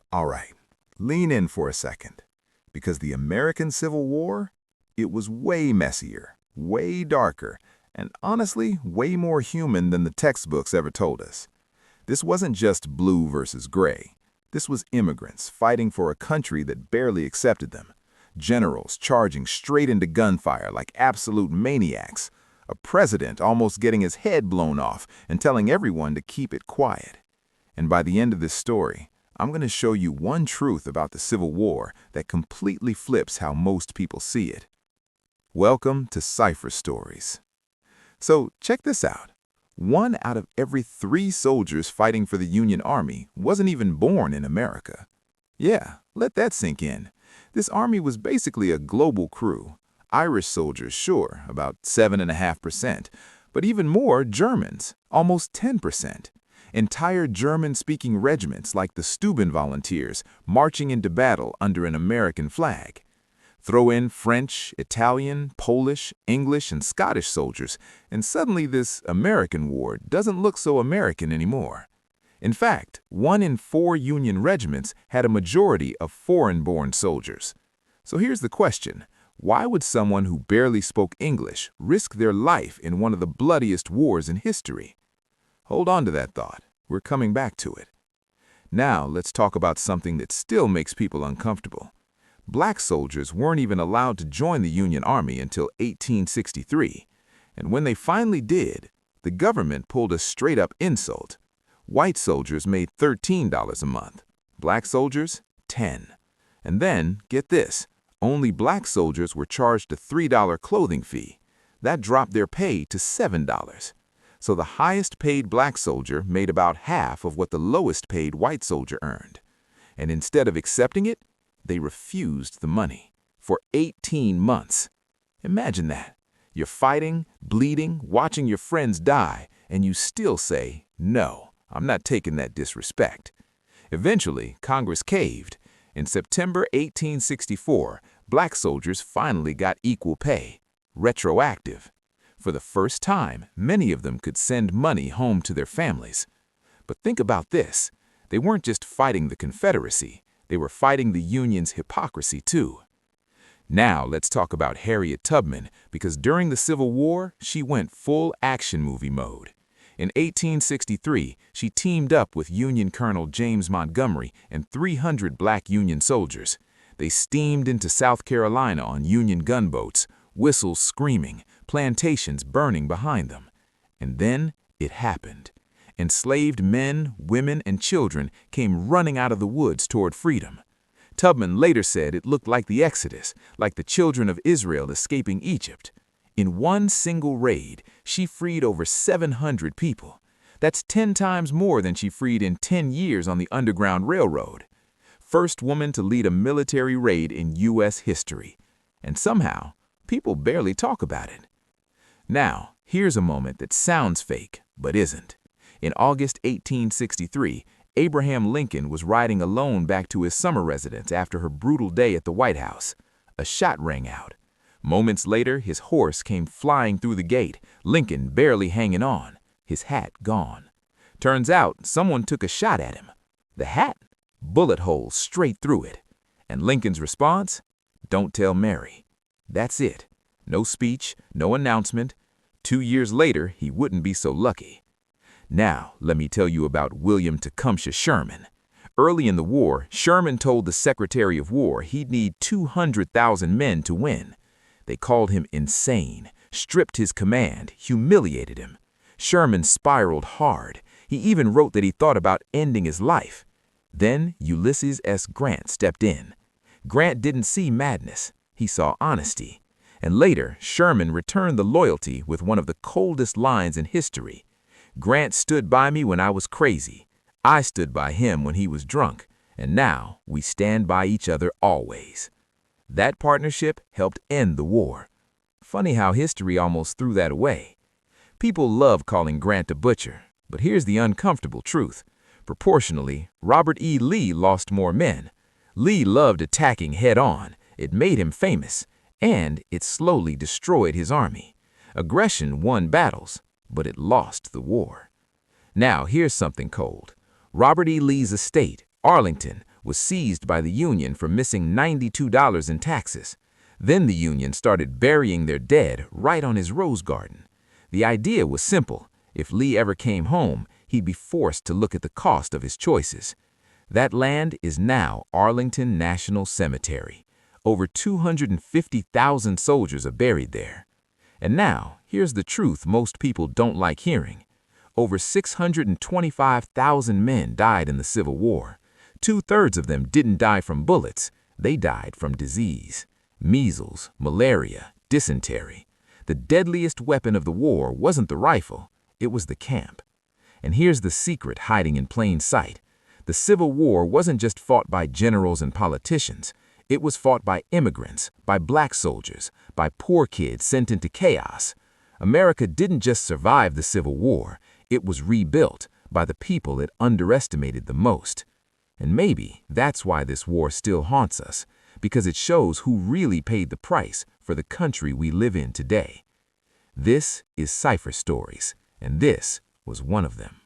All right, lean in for a second, because the American Civil War, it was way messier, way darker, and honestly, way more human than the textbooks ever told us. This wasn't just blue versus gray. This was immigrants fighting for a country that barely accepted them. Generals charging straight into gunfire like absolute maniacs. A president almost getting his head blown off and telling everyone to keep it quiet. And by the end of this story, I'm going to show you one truth about the Civil War that completely flips how most people see it. Welcome to Cipher Stories. So check this out. 1 out of every 3 soldiers fighting for the Union Army wasn't even born in America. Yeah, let that sink in. This army was basically a global crew. Irish soldiers, sure, about 7.5%, but even more Germans, almost 10%. Entire German-speaking regiments like the Steuben Volunteers marching into battle under an American flag. Throw in French, Italian, Polish, English, and Scottish soldiers, and suddenly this American war doesn't look so American anymore. In fact, 1 in 4 Union regiments had a majority of foreign-born soldiers. So here's the question. Why would someone who barely spoke English risk their life in one of the bloodiest wars in history? Hold on to that thought. We're coming back to it. Now let's talk about something that still makes people uncomfortable. Black soldiers weren't even allowed to join the Union Army until 1863, and when they finally did, the government pulled a straight-up insult. White soldiers made $13 a month, black soldiers, $10. And then, get this, only black soldiers were charged a $3 clothing fee. That dropped their pay to $7. So the highest-paid black soldier made about half of what the lowest-paid white soldier earned. And instead of accepting it, they refused the money for 18 months. Imagine that. You're fighting, bleeding, watching your friends die, and you still say, "No, I'm not taking that disrespect." Eventually, Congress caved. In September 1864, black soldiers finally got equal pay, retroactive. For the first time, many of them could send money home to their families. But think about this. They weren't just fighting the Confederacy. They were fighting the Union's hypocrisy, too. Now let's talk about Harriet Tubman, because during the Civil War, she went full action movie mode. In 1863, she teamed up with Union Colonel James Montgomery and 300 black Union soldiers. They steamed into South Carolina on Union gunboats, whistles screaming, plantations burning behind them. And then it happened. Enslaved men, women, and children came running out of the woods toward freedom. Tubman later said it looked like the Exodus, like the children of Israel escaping Egypt. In one single raid, she freed over 700 people. That's 10 times more than she freed in 10 years on the Underground Railroad. First woman to lead a military raid in U.S. history. And somehow, people barely talk about it. Now, here's a moment that sounds fake, but isn't. In August 1863, Abraham Lincoln was riding alone back to his summer residence after her brutal day at the White House. A shot rang out. Moments later, his horse came flying through the gate, Lincoln barely hanging on, his hat gone. Turns out, someone took a shot at him. The hat? Bullet holes straight through it. And Lincoln's response? "Don't tell Mary." That's it. No speech, no announcement. 2 years later, he wouldn't be so lucky. Now, let me tell you about William Tecumseh Sherman. Early in the war, Sherman told the Secretary of War he'd need 200,000 men to win. They called him insane, stripped his command, humiliated him. Sherman spiraled hard. He even wrote that he thought about ending his life. Then Ulysses S. Grant stepped in. Grant didn't see madness. He saw honesty. And later, Sherman returned the loyalty with one of the coldest lines in history. "Grant stood by me when I was crazy. I stood by him when he was drunk. And now we stand by each other always." That partnership helped end the war. Funny how history almost threw that away. People love calling Grant a butcher, but here's the uncomfortable truth. Proportionally, Robert E. Lee lost more men. Lee loved attacking head-on. It made him famous, and it slowly destroyed his army. Aggression won battles, but it lost the war. Now, here's something cold. Robert E. Lee's estate, Arlington, was seized by the Union for missing $92 in taxes. Then the Union started burying their dead right on his rose garden. The idea was simple. If Lee ever came home, he'd be forced to look at the cost of his choices. That land is now Arlington National Cemetery. Over 250,000 soldiers are buried there. And now, here's the truth most people don't like hearing. Over 625,000 men died in the Civil War. 2/3 of them didn't die from bullets. They died from disease. Measles, malaria, dysentery. The deadliest weapon of the war wasn't the rifle, it was the camp. And here's the secret hiding in plain sight. The Civil War wasn't just fought by generals and politicians. It was fought by immigrants, by black soldiers, by poor kids sent into chaos. America didn't just survive the Civil War, it was rebuilt by the people it underestimated the most. And maybe that's why this war still haunts us, because it shows who really paid the price for the country we live in today. This is Cipher Stories, and this was one of them.